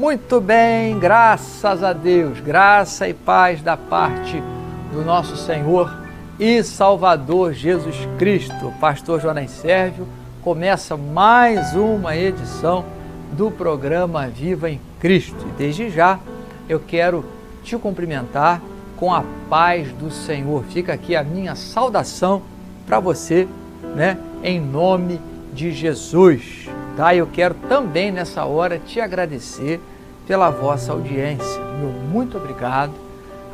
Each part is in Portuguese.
Muito bem, graças a Deus, graça e paz da parte do nosso Senhor e Salvador Jesus Cristo. Pastor Jonas Sérvio começa mais uma edição do programa Viva em Cristo. E desde já eu quero te cumprimentar com a paz do Senhor. Fica aqui a minha saudação para você, em nome de Jesus. Tá? Eu quero também nessa hora te agradecer pela vossa audiência. Meu muito obrigado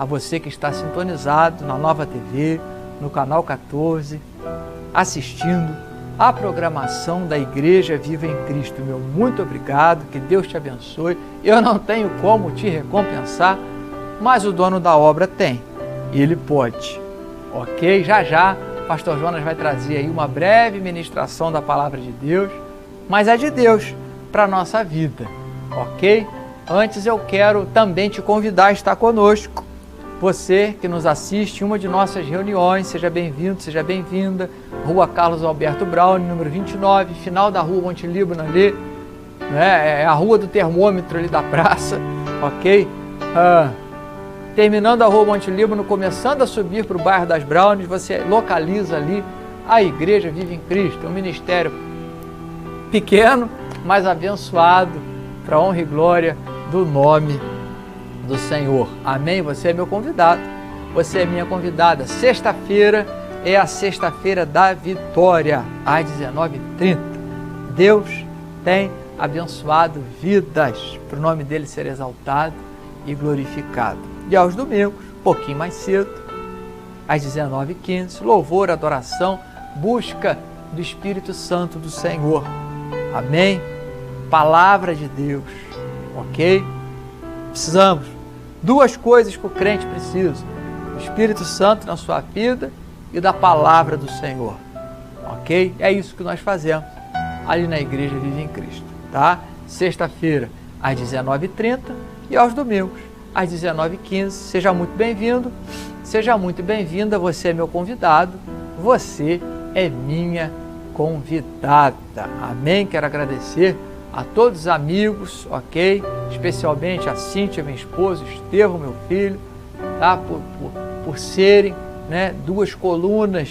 a você que está sintonizado na Nova TV, no canal 14, assistindo a programação da Igreja Viva em Cristo. Meu muito obrigado, que Deus te abençoe. Eu não tenho como te recompensar, mas o dono da obra tem, e ele pode. Ok? Já, Pastor Jonas vai trazer aí uma breve ministração da Palavra de Deus, mas é de Deus para a nossa vida, ok? Antes eu quero também te convidar a estar conosco. Você que nos assiste em uma de nossas reuniões, seja bem-vindo, seja bem-vinda. Rua Carlos Alberto Brown, número 29, final da Rua Monte Líbano ali, é a rua do termômetro ali da praça, ok? Terminando a Rua Monte Líbano, começando a subir para o bairro das Brownies, você localiza ali a Igreja Viva em Cristo, um ministério pequeno, mas abençoado, para a honra e glória do nome do Senhor. Amém? Você é meu convidado, você é minha convidada. Sexta-feira é a sexta-feira da vitória, às 19h30. Deus tem abençoado vidas, para o nome dele ser exaltado e glorificado. E aos domingos, um pouquinho mais cedo, às 19h15, louvor, adoração, busca do Espírito Santo do Senhor. Amém? Palavra de Deus, ok? Precisamos. Duas coisas que o crente precisa: o Espírito Santo na sua vida e da palavra do Senhor, ok? É isso que nós fazemos ali na Igreja Viva em Cristo, tá? Sexta-feira, às 19h30 e aos domingos, às 19h15. Seja muito bem-vindo, seja muito bem-vinda. Você é meu convidado, você é minha convidada. Amém? Quero agradecer a todos os amigos, ok? Especialmente a Cíntia, minha esposa, o Estevão, meu filho, tá? Por serem duas colunas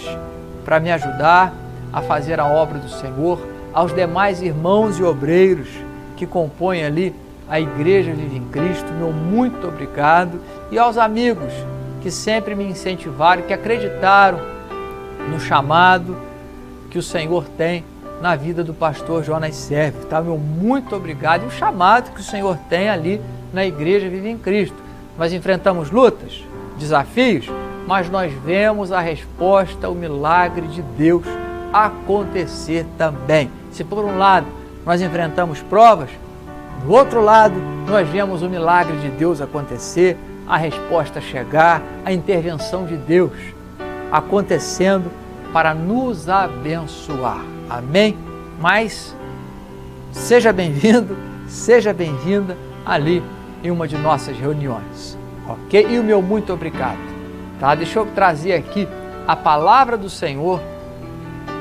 para me ajudar a fazer a obra do Senhor. Aos demais irmãos e obreiros que compõem ali a Igreja Viva em Cristo, meu muito obrigado. E aos amigos que sempre me incentivaram, que acreditaram no chamado que o Senhor tem na vida do pastor Jonas Sérvio, tá? Meu muito obrigado. E o chamado que o Senhor tem ali na Igreja Viva em Cristo. Nós enfrentamos lutas, desafios, mas nós vemos a resposta, o milagre de Deus acontecer também. Se por um lado nós enfrentamos provas, do outro lado nós vemos o milagre de Deus acontecer, a resposta chegar, a intervenção de Deus acontecendo para nos abençoar. Amém? Mas seja bem-vindo, seja bem-vinda ali em uma de nossas reuniões, ok? E o meu muito obrigado, tá? Deixa eu trazer aqui a palavra do Senhor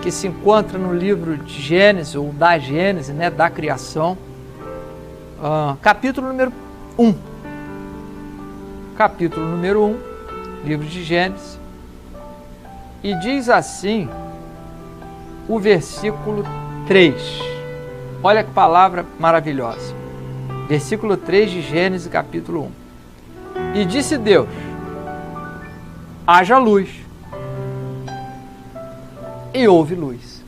que se encontra no livro de Gênesis, ou da Gênesis, da criação, capítulo número 1. Capítulo número 1, livro de Gênesis, e diz assim o versículo 3. Olha que palavra maravilhosa. Versículo 3 de Gênesis, capítulo 1. E disse Deus: haja luz. E houve luz.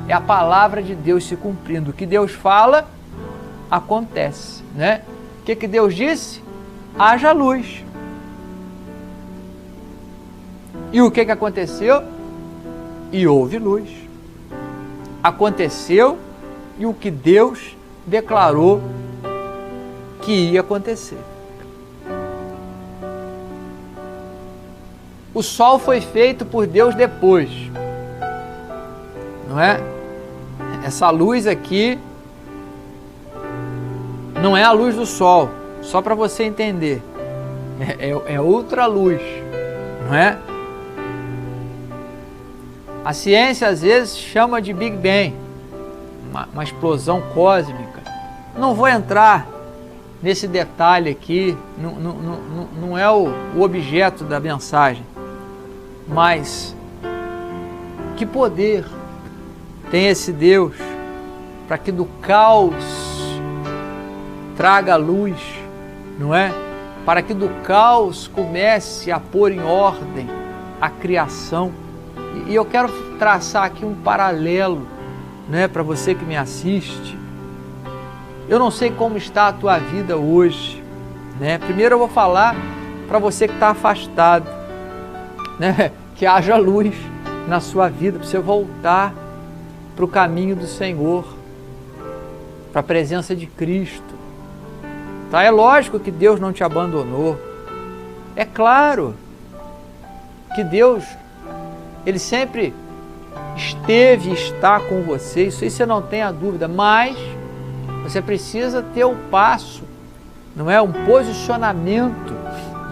É a palavra de Deus se cumprindo. O que Deus fala, acontece, O que Deus disse? Haja luz. E o que aconteceu? E houve luz. Aconteceu e o que Deus declarou que ia acontecer. O sol foi feito por Deus depois, não é? Essa luz aqui não é a luz do sol, só para você entender. É outra luz, não é? A ciência às vezes chama de Big Bang, uma explosão cósmica. Não vou entrar nesse detalhe aqui, não é o objeto da mensagem, mas que poder tem esse Deus para que do caos traga luz, não é? Para que do caos comece a pôr em ordem a criação. E eu quero traçar aqui um paralelo, né, para você que me assiste. Eu não sei como está a tua vida hoje, né? Primeiro eu vou falar para você que está afastado, né, que haja luz na sua vida, para você voltar para o caminho do Senhor, para a presença de Cristo. Tá? É lógico que Deus não te abandonou. É claro que Deus, Ele sempre esteve e está com você, isso aí você não tem a dúvida, mas você precisa ter o passo, não é? Um posicionamento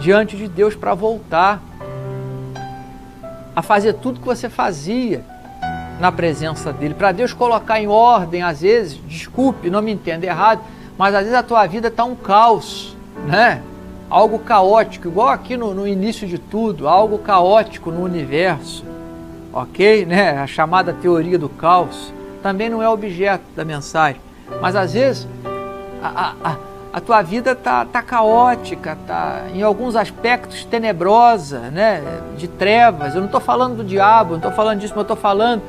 diante de Deus para voltar a fazer tudo que você fazia na presença dEle, para Deus colocar em ordem, às vezes, desculpe, não me entenda errado, mas às vezes a tua vida está um caos, né? Algo caótico, igual aqui no início de tudo, algo caótico no universo, ok? Né? A chamada teoria do caos também não é objeto da mensagem, mas às vezes a tua vida tá caótica, tá em alguns aspectos tenebrosa, né? De trevas. Eu não estou falando do diabo, não estou falando disso, mas eu estou falando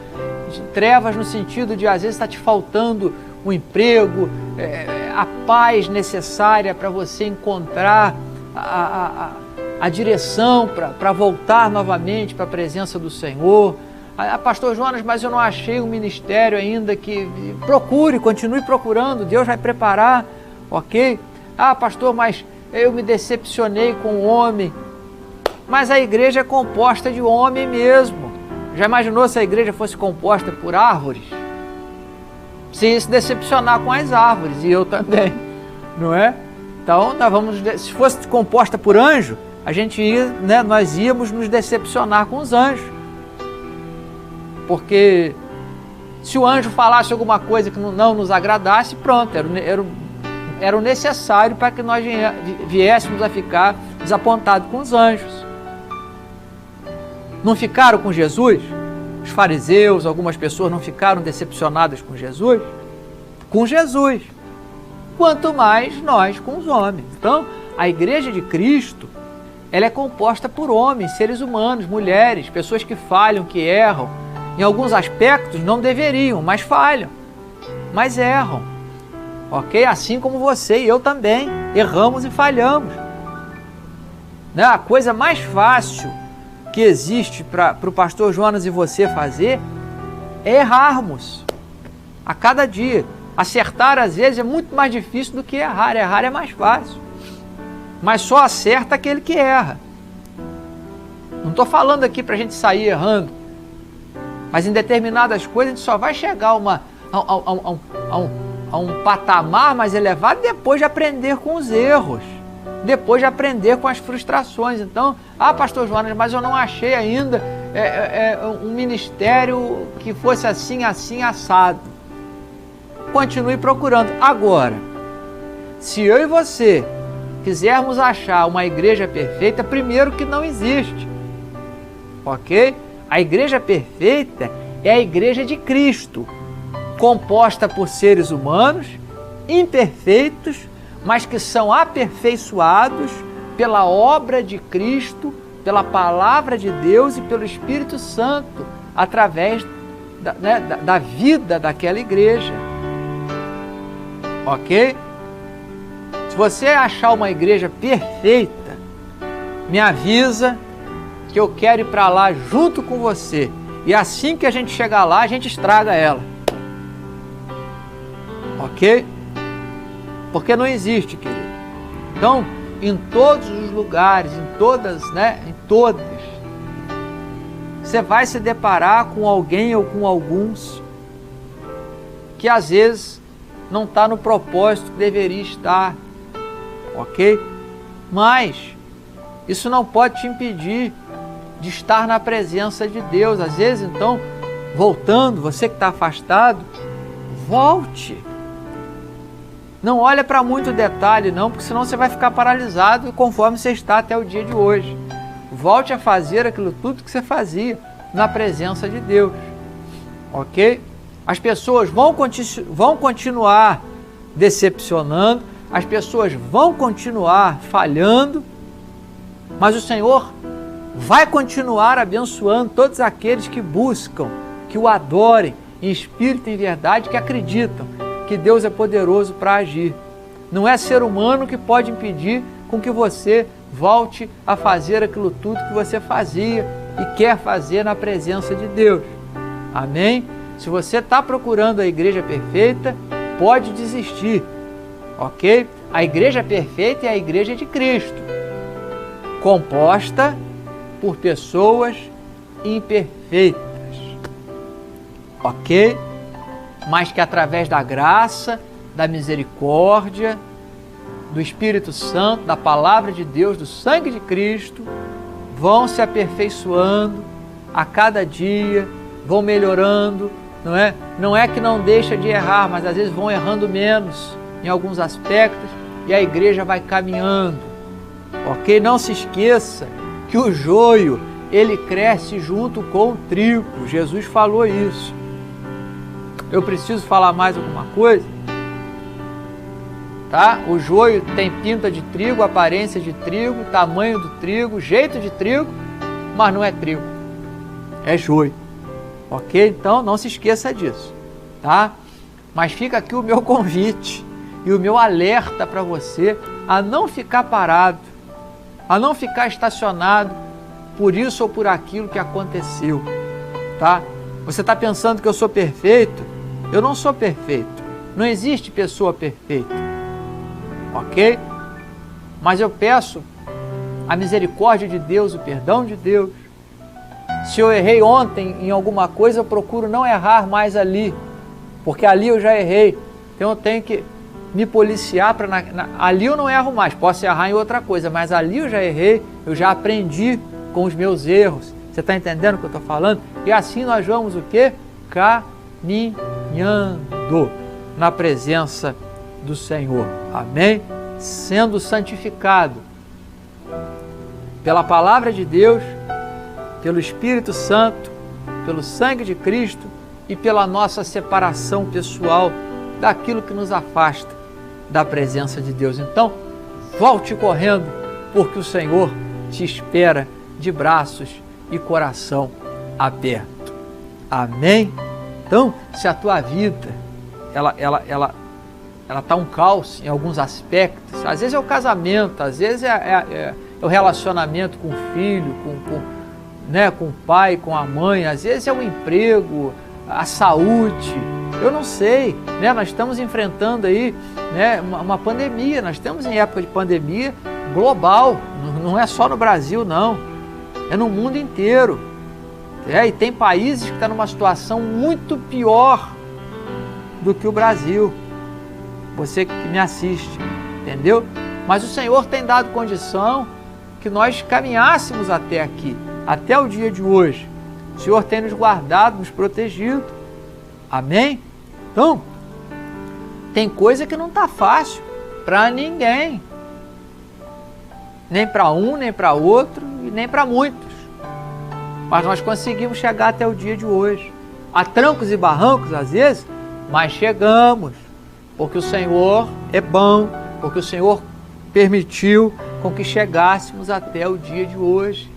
de trevas no sentido de às vezes está te faltando um emprego, a paz necessária para você encontrar a direção para voltar novamente para a presença do Senhor. Pastor Jonas, mas eu não achei um ministério ainda que... Procure, continue procurando, Deus vai preparar, ok? Ah, pastor, mas eu me decepcionei com o homem. Mas a igreja é composta de homem mesmo. Já imaginou se a igreja fosse composta por árvores? Se ia se decepcionar com as árvores, e eu também, não é? Então, se fosse composta por anjo, a gente ia, né, nós íamos nos decepcionar com os anjos. Porque se o anjo falasse alguma coisa que não nos agradasse, pronto, era o necessário para que nós viéssemos a ficar desapontados com os anjos. Não ficaram com Jesus? Os fariseus, algumas pessoas não ficaram decepcionadas com Jesus? Com Jesus. Quanto mais nós com os homens. Então, a igreja de Cristo, ela é composta por homens, seres humanos, mulheres, pessoas que falham, que erram. Em alguns aspectos não deveriam, mas falham, mas erram. Ok? Assim como você e eu também erramos e falhamos. Né? A coisa mais fácil que existe para o pastor Jonas e você fazer é errarmos a cada dia. Acertar às vezes é muito mais difícil do que errar. Errar é mais fácil, mas só acerta aquele que erra. Não estou falando aqui para a gente sair errando, mas em determinadas coisas a gente só vai chegar a um patamar mais elevado depois de aprender com os erros, depois de aprender com as frustrações. Então, pastor Jonas, mas eu não achei ainda um ministério que fosse assim, assado. Continue procurando. Agora, se eu e você quisermos achar uma igreja perfeita, primeiro que não existe, ok? A igreja perfeita é a igreja de Cristo, composta por seres humanos, imperfeitos, mas que são aperfeiçoados pela obra de Cristo, pela palavra de Deus e pelo Espírito Santo, através da vida daquela igreja. Ok? Se você achar uma igreja perfeita, me avisa que eu quero ir para lá junto com você. E assim que a gente chegar lá, a gente estraga ela. Ok? Porque não existe, querido. Então, em todos os lugares, em todas, você vai se deparar com alguém ou com alguns que às vezes não está no propósito que deveria estar, ok? Mas isso não pode te impedir de estar na presença de Deus. Às vezes, então, voltando, você que está afastado, volte. Não olha para muito detalhe não, porque senão você vai ficar paralisado conforme você está até o dia de hoje. Volte a fazer aquilo tudo que você fazia na presença de Deus. Ok? As pessoas vão continuar decepcionando, as pessoas vão continuar falhando, mas o Senhor vai continuar abençoando todos aqueles que buscam, que o adorem em espírito e em verdade, que acreditam que Deus é poderoso para agir. Não é ser humano que pode impedir com que você volte a fazer aquilo tudo que você fazia e quer fazer na presença de Deus. Amém? Se você está procurando a igreja perfeita, pode desistir, ok? A igreja perfeita é a igreja de Cristo, composta por pessoas imperfeitas, ok? Mas que através da graça, da misericórdia, do Espírito Santo, da Palavra de Deus, do sangue de Cristo, vão se aperfeiçoando a cada dia, vão melhorando, não é? Não é que não deixa de errar, mas às vezes vão errando menos em alguns aspectos e a igreja vai caminhando, ok? Não se esqueça que o joio, ele cresce junto com o trigo. Jesus falou isso. Eu preciso falar mais alguma coisa? Tá? O joio tem pinta de trigo, aparência de trigo, tamanho do trigo, jeito de trigo, mas não é trigo, é joio. Ok? Então não se esqueça disso, tá? Mas fica aqui o meu convite e o meu alerta para você a não ficar parado, a não ficar estacionado por isso ou por aquilo que aconteceu, tá? Você está pensando que eu sou perfeito? Eu não sou perfeito. Não existe pessoa perfeita, ok? Mas eu peço a misericórdia de Deus, o perdão de Deus. Se eu errei ontem em alguma coisa, eu procuro não errar mais ali, porque ali eu já errei. Então eu tenho que me policiar para ali eu não erro mais. Posso errar em outra coisa, mas ali eu já errei, eu já aprendi com os meus erros. Você está entendendo o que eu estou falando? E assim nós vamos o quê? Caminhando na presença do Senhor. Amém? Sendo santificado pela palavra de Deus, pelo Espírito Santo, pelo sangue de Cristo e pela nossa separação pessoal daquilo que nos afasta da presença de Deus. Então, volte correndo, porque o Senhor te espera de braços e coração aberto. Amém? Então, se a tua vida ela está um caos em alguns aspectos, às vezes é o casamento, às vezes é o relacionamento com o filho, com o pai, com a mãe, às vezes é o emprego, a saúde, eu não sei, né? Nós estamos enfrentando aí, né, uma pandemia, nós estamos em época de pandemia global, não é só no Brasil não, é no mundo inteiro, e tem países que estão numa situação muito pior do que o Brasil, você que me assiste, entendeu? Mas o Senhor tem dado condição que nós caminhássemos até aqui, até o dia de hoje. O Senhor tem nos guardado, nos protegido. Amém? Então, tem coisa que não está fácil para ninguém. Nem para um, nem para outro e nem para muitos. Mas nós conseguimos chegar até o dia de hoje. Há trancos e barrancos às vezes, mas chegamos. Porque o Senhor é bom, porque o Senhor permitiu com que chegássemos até o dia de hoje.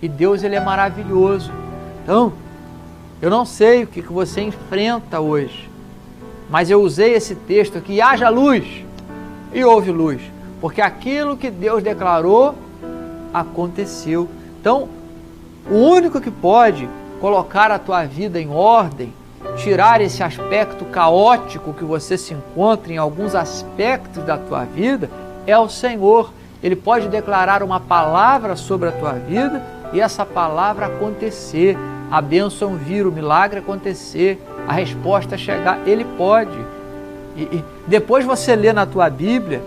E Deus, Ele é maravilhoso. Então, eu não sei o que você enfrenta hoje, mas eu usei esse texto aqui, haja luz, e houve luz. Porque aquilo que Deus declarou, aconteceu. Então, o único que pode colocar a tua vida em ordem, tirar esse aspecto caótico que você se encontra em alguns aspectos da tua vida, é o Senhor. Ele pode declarar uma palavra sobre a tua vida e essa palavra acontecer, a bênção vir, o milagre acontecer, a resposta chegar, Ele pode. E depois você lê na tua Bíblia,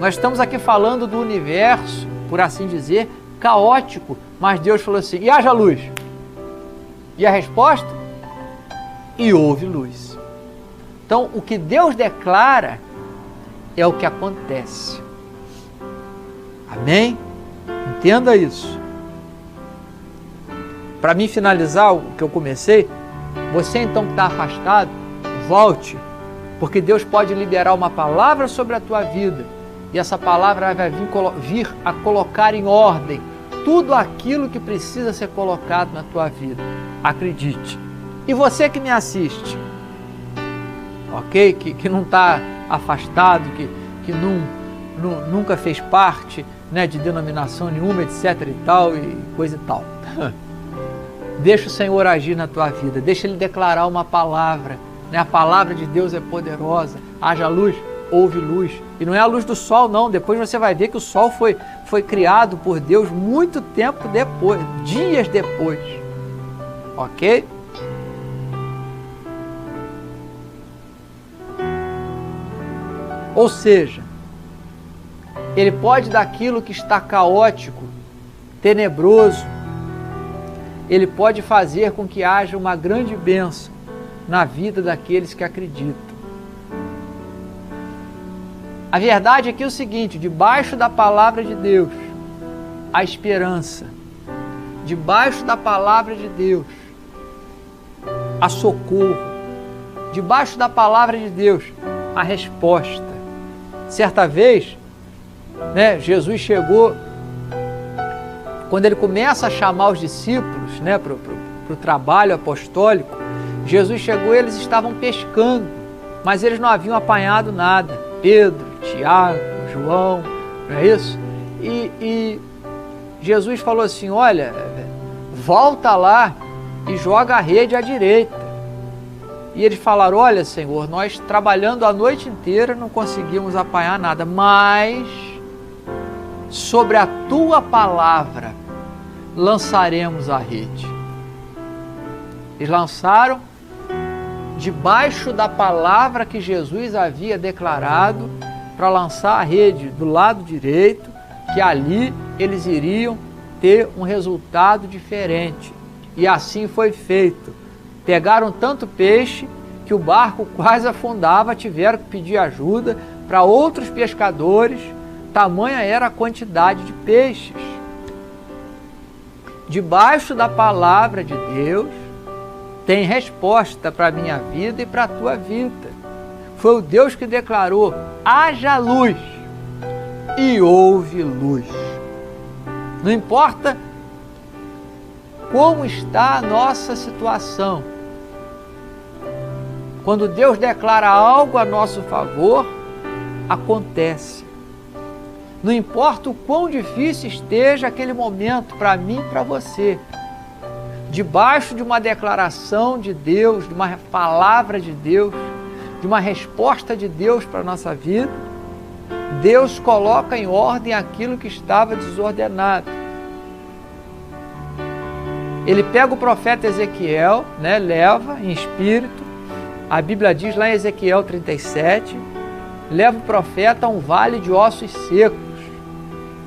nós estamos aqui falando do universo, por assim dizer, caótico, mas Deus falou assim, e haja luz. E a resposta? E houve luz. Então, o que Deus declara é o que acontece. Amém? Entenda isso. Para mim finalizar o que eu comecei, você então que está afastado, volte, porque Deus pode liberar uma palavra sobre a tua vida, e essa palavra vai vir a colocar em ordem tudo aquilo que precisa ser colocado na tua vida. Acredite. E você que me assiste, ok? Que não está afastado, que nunca fez parte, né, de denominação nenhuma, etc e tal, e coisa e tal. Deixa o Senhor agir na tua vida, deixa Ele declarar uma palavra, né? A palavra de Deus é poderosa. Haja luz, houve luz. E não é a luz do sol, não. Depois você vai ver que o sol foi criado por Deus muito tempo depois, dias depois. Ok? Ou seja, Ele pode daquilo que está caótico, tenebroso, Ele pode fazer com que haja uma grande bênção na vida daqueles que acreditam. A verdade aqui é o seguinte: debaixo da palavra de Deus, a esperança. Debaixo da palavra de Deus, a socorro. Debaixo da palavra de Deus, a resposta. Certa vez, né, Jesus chegou, quando Ele começa a chamar os discípulos, né, para o trabalho apostólico, Jesus chegou e eles estavam pescando, mas eles não haviam apanhado nada. Pedro, Tiago, João, não é isso? E Jesus falou assim: olha, volta lá e joga a rede à direita. E eles falaram: olha, Senhor, nós trabalhando a noite inteira não conseguimos apanhar nada, mas sobre a Tua palavra lançaremos a rede. Eles lançaram debaixo da palavra que Jesus havia declarado para lançar a rede do lado direito, que ali eles iriam ter um resultado diferente. E assim foi feito. Pegaram tanto peixe que o barco quase afundava, tiveram que pedir ajuda para outros pescadores, tamanha era a quantidade de peixes. Debaixo da palavra de Deus tem resposta para a minha vida e para a tua vida. Foi o Deus que declarou: haja luz, e houve luz. Não importa como está a nossa situação, quando Deus declara algo a nosso favor, acontece. Não importa o quão difícil esteja aquele momento para mim e para você, debaixo de uma declaração de Deus, de uma palavra de Deus, de uma resposta de Deus para a nossa vida, Deus coloca em ordem aquilo que estava desordenado. Ele pega o profeta Ezequiel, né, leva em espírito, a Bíblia diz lá em Ezequiel 37, leva o profeta a um vale de ossos secos.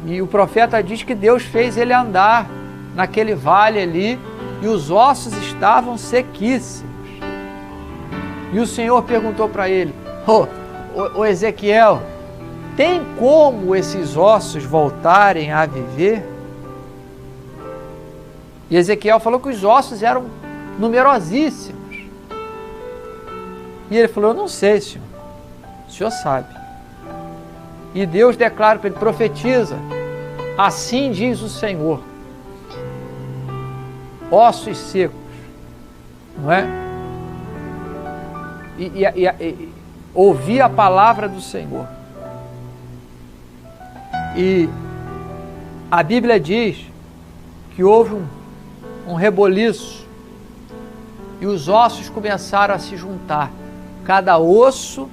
E o profeta diz que Deus fez ele andar naquele vale ali, e os ossos estavam sequíssimos. E o Senhor perguntou para ele: ô Ezequiel, tem como esses ossos voltarem a viver? E Ezequiel falou que os ossos eram numerosíssimos. E ele falou: eu não sei, Senhor, o Senhor sabe. E Deus declara para ele: profetiza, assim diz o Senhor, ossos secos, não é? E ouvir a palavra do Senhor. E a Bíblia diz que houve um reboliço e os ossos começaram a se juntar, cada osso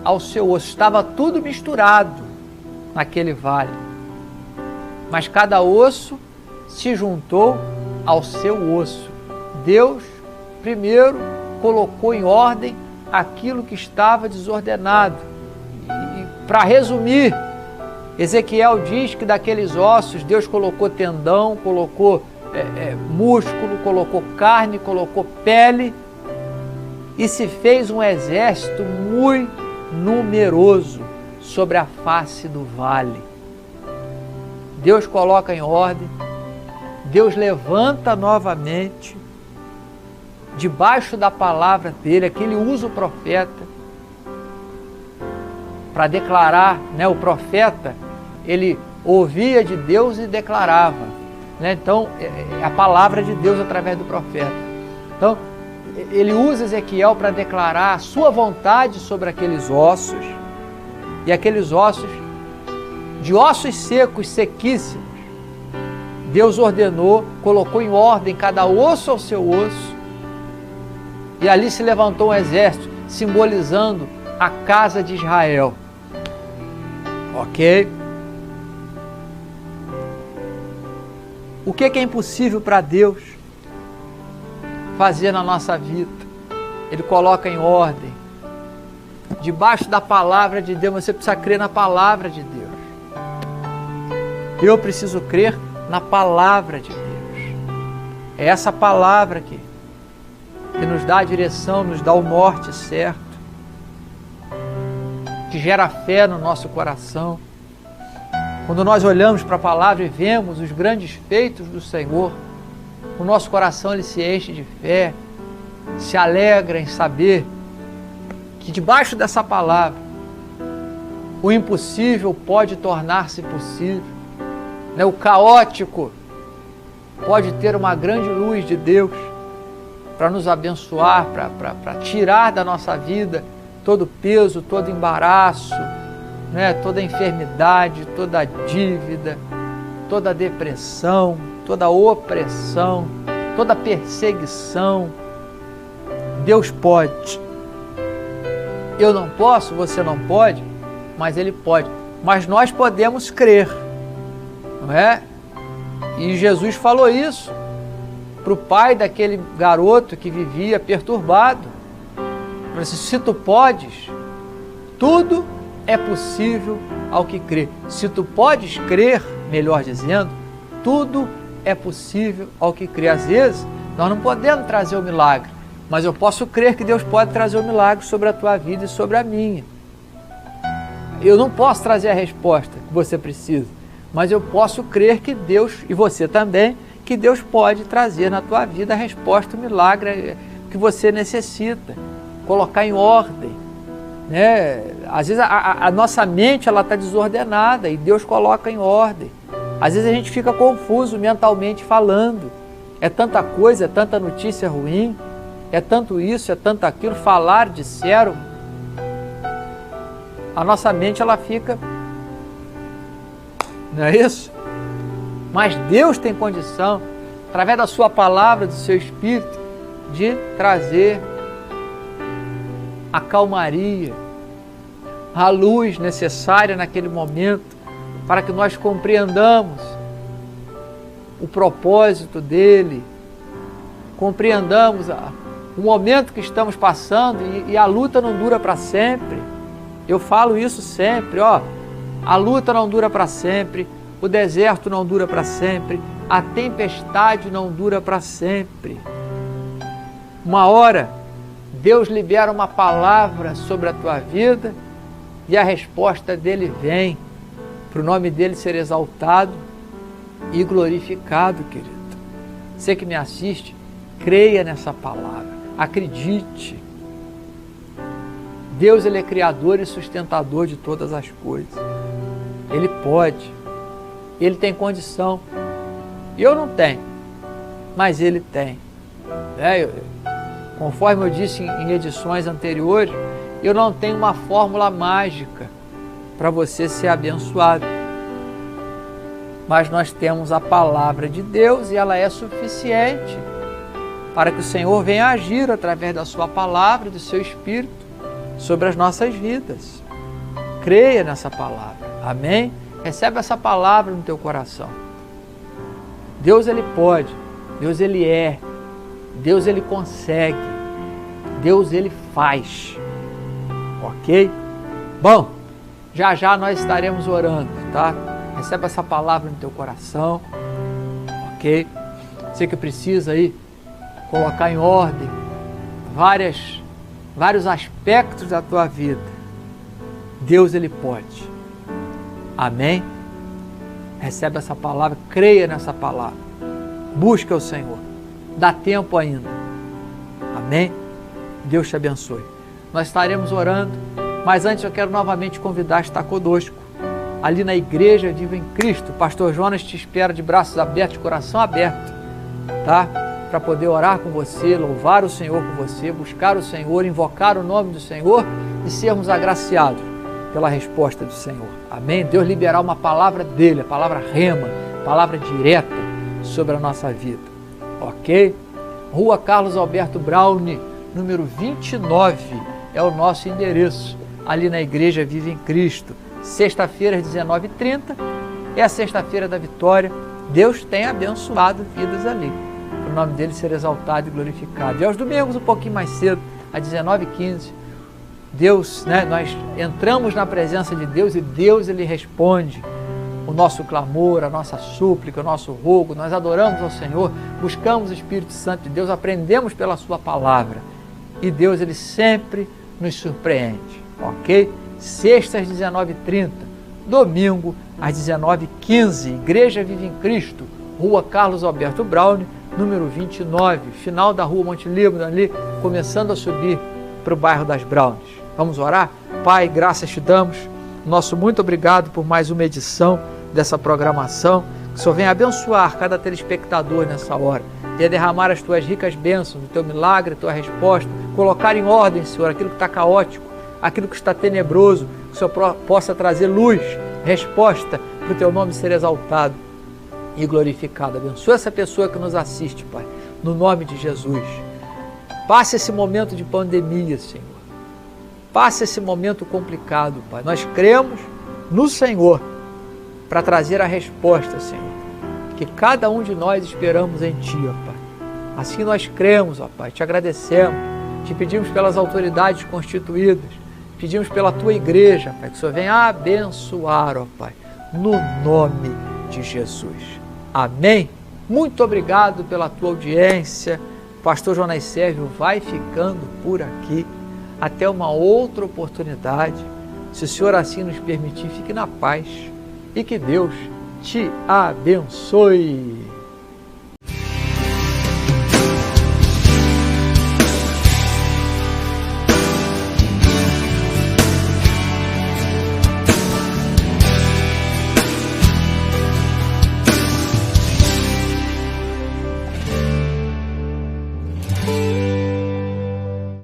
ao seu osso. Estava tudo misturado naquele vale, mas cada osso se juntou ao seu osso. Deus primeiro colocou em ordem aquilo que estava desordenado. E para resumir, Ezequiel diz que daqueles ossos Deus colocou tendão, colocou músculo, colocou carne, colocou pele, e se fez um exército muito numeroso sobre a face do vale. Deus coloca em ordem, Deus levanta novamente, debaixo da palavra dele, aqui ele usa o profeta para declarar, né? O profeta, ele ouvia de Deus e declarava, né? Então, a palavra de Deus através do profeta. Então, ele usa Ezequiel para declarar a sua vontade sobre aqueles ossos, e aqueles ossos, de ossos secos, sequíssimos, Deus ordenou, colocou em ordem cada osso ao seu osso, e ali se levantou um exército, simbolizando a casa de Israel. Ok? O que é impossível para Deus fazer na nossa vida? Ele coloca em ordem. Debaixo da palavra de Deus, você precisa crer na palavra de Deus. Eu preciso crer na palavra de Deus. É essa palavra que nos dá a direção, nos dá o norte certo, que gera fé no nosso coração. Quando nós olhamos para a palavra e vemos os grandes feitos do Senhor, o nosso coração ele se enche de fé, se alegra em saber que debaixo dessa palavra o impossível pode tornar-se possível, né? O caótico pode ter uma grande luz de Deus para nos abençoar, para tirar da nossa vida todo peso, todo embaraço, né? Toda enfermidade, toda dívida, toda depressão, toda opressão, toda perseguição. Deus pode. Eu não posso, você não pode, mas Ele pode. Mas nós podemos crer, não é? E Jesus falou isso para o pai daquele garoto que vivia perturbado. Ele disse: se tu podes, tudo é possível ao que crê. Se tu podes crer, melhor dizendo, tudo é possível ao que crê. Às vezes, nós não podemos trazer o milagre, mas eu posso crer que Deus pode trazer o milagre sobre a tua vida e sobre a minha. Eu não posso trazer a resposta que você precisa, mas eu posso crer que Deus, e você também, que Deus pode trazer na tua vida a resposta, o milagre que você necessita. Colocar em ordem, né? Às vezes a nossa mente está desordenada e Deus coloca em ordem. Às vezes a gente fica confuso mentalmente falando. É tanta coisa, é tanta notícia ruim, é tanto isso, é tanto aquilo, falar, disseram. A nossa mente ela fica, não é isso? Mas Deus tem condição, através da sua palavra, do seu Espírito, de trazer a calmaria, a luz necessária naquele momento, para que nós compreendamos o propósito dele, compreendamos o momento que estamos passando, e a luta não dura para sempre. Eu falo isso sempre, ó, a luta não dura para sempre, o deserto não dura para sempre, a tempestade não dura para sempre. Uma hora, Deus libera uma palavra sobre a tua vida e a resposta dele vem, para o nome dele ser exaltado e glorificado, querido. Você que me assiste, creia nessa palavra, acredite. Deus, ele é criador e sustentador de todas as coisas. Ele pode, ele tem condição. Eu não tenho, mas ele tem. Conforme eu disse em edições anteriores, eu não tenho uma fórmula mágica para você ser abençoado. Mas nós temos a palavra de Deus e ela é suficiente para que o Senhor venha agir através da sua palavra e do seu Espírito sobre as nossas vidas. Creia nessa palavra. Amém? Recebe essa palavra no teu coração. Deus, ele pode. Deus, ele é. Deus, ele consegue. Deus, ele faz. Ok? Bom, já já nós estaremos orando, tá? Recebe essa palavra no teu coração. Ok? Você que precisa aí colocar em ordem vários aspectos da tua vida. Deus, Ele pode. Amém? Recebe essa palavra, creia nessa palavra. Busca o Senhor. Dá tempo ainda. Amém? Deus te abençoe. Nós estaremos orando, mas antes eu quero novamente convidar a estar conosco, ali na Igreja Viva em Cristo. O pastor Jonas te espera de braços abertos, de coração aberto, tá? Para poder orar com você, louvar o Senhor com você, buscar o Senhor, invocar o nome do Senhor e sermos agraciados pela resposta do Senhor. Amém? Deus liberar uma palavra dele, a palavra rema, palavra direta sobre a nossa vida. Ok? Rua Carlos Alberto Braune, número 29, é o nosso endereço, ali na Igreja Viva em Cristo. Sexta-feira às 19h30, é a sexta-feira da vitória. Deus tem abençoado vidas ali, para o nome dele ser exaltado e glorificado. E aos domingos, um pouquinho mais cedo, às 19h15, Deus, nós entramos na presença de Deus e Deus, Ele responde o nosso clamor, a nossa súplica, o nosso rogo. Nós adoramos ao Senhor, buscamos o Espírito Santo de Deus, aprendemos pela Sua palavra e Deus, Ele sempre nos surpreende, ok? Sexta às 19h30, domingo às 19h15, Igreja Viva em Cristo, Rua Carlos Alberto Braune, número 29, final da Rua Monte Líbano, ali, começando a subir para o bairro das Browns. Vamos orar? Pai, graças te damos. Nosso muito obrigado por mais uma edição dessa programação. Que o Senhor venha abençoar cada telespectador nessa hora. Venha derramar as tuas ricas bênçãos, o teu milagre, a tua resposta. Colocar em ordem, Senhor, aquilo que está caótico, aquilo que está tenebroso. Que o Senhor possa trazer luz, resposta, para o teu nome ser exaltado e glorificado. Abençoa essa pessoa que nos assiste, Pai, no nome de Jesus. Passe esse momento de pandemia, Senhor. Passe esse momento complicado, Pai. Nós cremos no Senhor para trazer a resposta, Senhor, que cada um de nós esperamos em Ti, ó Pai. Assim nós cremos, ó Pai, te agradecemos, te pedimos pelas autoridades constituídas, pedimos pela Tua igreja, Pai, que o Senhor venha abençoar, ó Pai, no nome de Jesus. Amém? Muito obrigado pela Tua audiência. Pastor Jonas Sérvio vai ficando por aqui. Até uma outra oportunidade. Se o Senhor assim nos permitir, fique na paz e que Deus te abençoe.